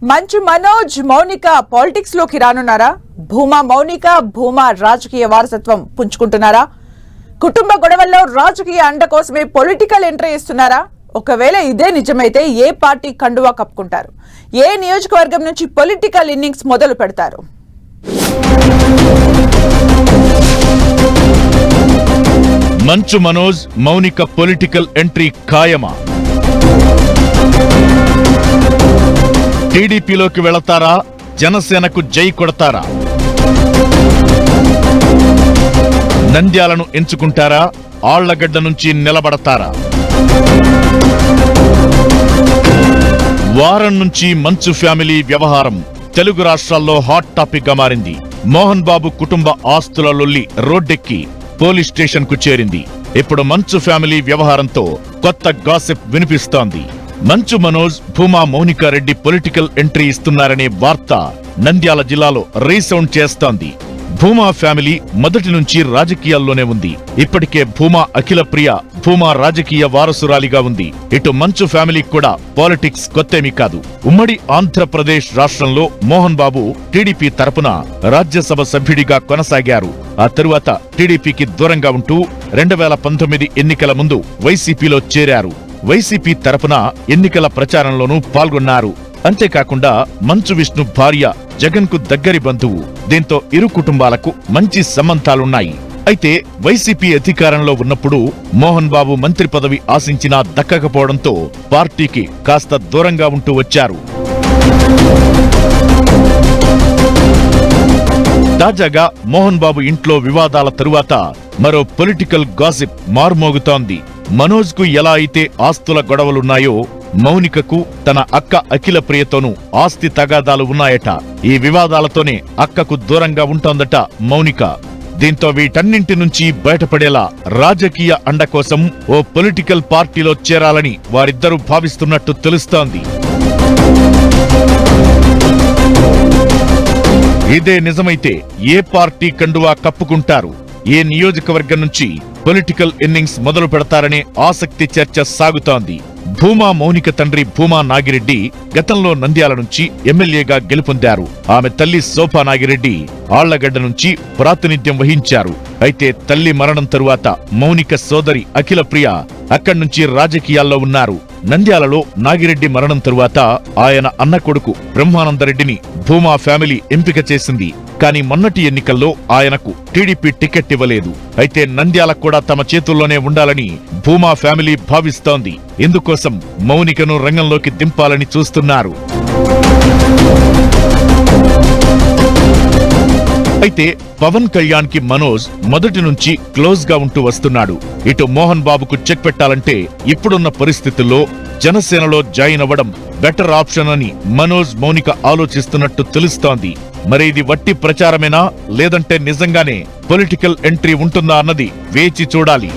Manchu Manoj Mounika politics లోకి రానున్నారా? భూమా మౌనిక రాజకీయ వారసత్వం పుంజుకుంటున్నారా? కుటుంబ గొడవల్లో రాజకీయ అండ కోసమే పొలిటికల్ ఎంట్రీ ఇస్తున్నారా? ఒకవేళ ఇదే నిజమైతే ఏ పార్టీ కండువా కప్పుకుంటారు? ఏ నియోజకవర్గం నుంచి పొలిటికల్ ఇన్నింగ్స్ మొదలు పెడతారు? Manchu Manoj Mounika political entry ఖాయమా? టీడీపీలోకి వెళతారా? జనసేనకు జై కొడతారా? నంద్యాలను ఎంచుకుంటారా? ఆళ్లగడ్డ నుంచి నిలబడతారా? వారం నుంచి మంచు ఫ్యామిలీ వ్యవహారం తెలుగు రాష్ట్రాల్లో హాట్ టాపిక్ గా మారింది. మోహన్ బాబు కుటుంబ ఆస్తుల లొల్లి రోడ్డెక్కి పోలీస్ స్టేషన్ కు చేరింది. ఇప్పుడు మంచు ఫ్యామిలీ వ్యవహారంతో కొత్త గాసిప్ వినిపిస్తోంది. మంచు మనోజ్ భూమా మౌనిక రెడ్డి పొలిటికల్ ఎంట్రీ ఇస్తున్నారనే వార్త నంద్యాల జిల్లాలో రీసౌండ్ చేస్తోంది. భూమా ఫ్యామిలీ మొదటి నుంచి రాజకీయాల్లోనే ఉంది. ఇప్పటికే భూమా అఖిల ప్రియ భూమా రాజకీయ వారసురాలిగా ఉంది. ఇటు మంచు ఫ్యామిలీ కూడా పాలిటిక్స్ కొత్తేమీ కాదు. ఉమ్మడి ఆంధ్రప్రదేశ్ రాష్ట్రంలో మోహన్ బాబు టీడీపీ తరపున రాజ్యసభ సభ్యుడిగా కొనసాగారు. ఆ తరువాత టీడీపీకి దూరంగా ఉంటూ 2019 ఎన్నికల ముందు వైసీపీలో చేరారు. వైసీపీ తరపున ఎన్నికల ప్రచారంలోనూ పాల్గొన్నారు. అంతేకాకుండా మంచు విష్ణు భార్య జగన్ కు దగ్గరి బంధువు. దీంతో ఇరు కుటుంబాలకు మంచి సంబంధాలున్నాయి. అయితే వైసీపీ అధికారంలో ఉన్నప్పుడు మోహన్ బాబు మంత్రి పదవి ఆశించినా దక్కకపోవడంతో పార్టీకి కాస్త దూరంగా ఉంటూ వచ్చారు. తాజాగా మోహన్ బాబు ఇంట్లో వివాదాల తరువాత మరో పొలిటికల్ గాసిప్ మార్మోగుతోంది. మనోజ్ కు ఎలా అయితే ఆస్తుల గొడవలున్నాయో మౌనికకు తన అక్క అఖిల ప్రియతోనూ ఆస్తి తగాదాలు ఉన్నాయట. ఈ వివాదాలతోనే అక్కకు దూరంగా ఉంటోందట మౌనిక. దీంతో వీటన్నింటి నుంచి బయటపడేలా రాజకీయ అండ కోసం ఓ పొలిటికల్ పార్టీలో చేరాలని వారిద్దరూ భావిస్తున్నట్టు తెలుస్తోంది. ఇదే నిజమైతే ఏ పార్టీ కండువా కప్పుకుంటారు? ఏ నియోజకవర్గం నుంచి పొలిటికల్ ఇన్నింగ్స్ మొదలు పెడతారనే ఆసక్తి చర్చ సాగుతోంది. భూమా మౌనిక తండ్రి భూమా నాగిరెడ్డి గతంలో నంద్యాల నుంచి ఎమ్మెల్యేగా గెలుపొందారు. ఆమె తల్లి శోభా నాగిరెడ్డి ఆళ్లగడ్డ నుంచి ప్రాతినిధ్యం వహించారు. అయితే తల్లి మరణం తరువాత మౌనిక సోదరి అఖిల ప్రియ అక్కడి నుంచి రాజకీయాల్లో ఉన్నారు. నంద్యాలలో నాగిరెడ్డి మరణం తరువాత ఆయన అన్న కొడుకు బ్రహ్మానందరెడ్డిని భూమా ఫ్యామిలీ ఎంపిక చేసింది. కానీ మొన్నటి ఎన్నికల్లో ఆయనకు టీడీపీ టికెట్ ఇవ్వలేదు. అయితే నంద్యాల కూడా తమ చేతుల్లోనే ఉండాలని భూమా ఫ్యామిలీ భావిస్తోంది. ఇందుకోసం మౌనికను రంగంలోకి దింపాలని చూస్తున్నారు. అయితే పవన్ కళ్యాణ్ కి మనోజ్ మొదటి నుంచి క్లోజ్ గా ఉంటూ వస్తున్నాడు. ఇటు మోహన్ బాబుకు చెక్ పెట్టాలంటే ఇప్పుడున్న పరిస్థితుల్లో జనసేనలో జాయిన్ అవ్వడం బెటర్ ఆప్షన్ అని మనోజ్ మౌనిక ఆలోచిస్తున్నట్టు తెలుస్తోంది. మరి ఇది వట్టి ప్రచారమేనా, లేదంటే నిజంగానే పొలిటికల్ ఎంట్రీ ఉంటుందా అన్నది వేచి చూడాలి.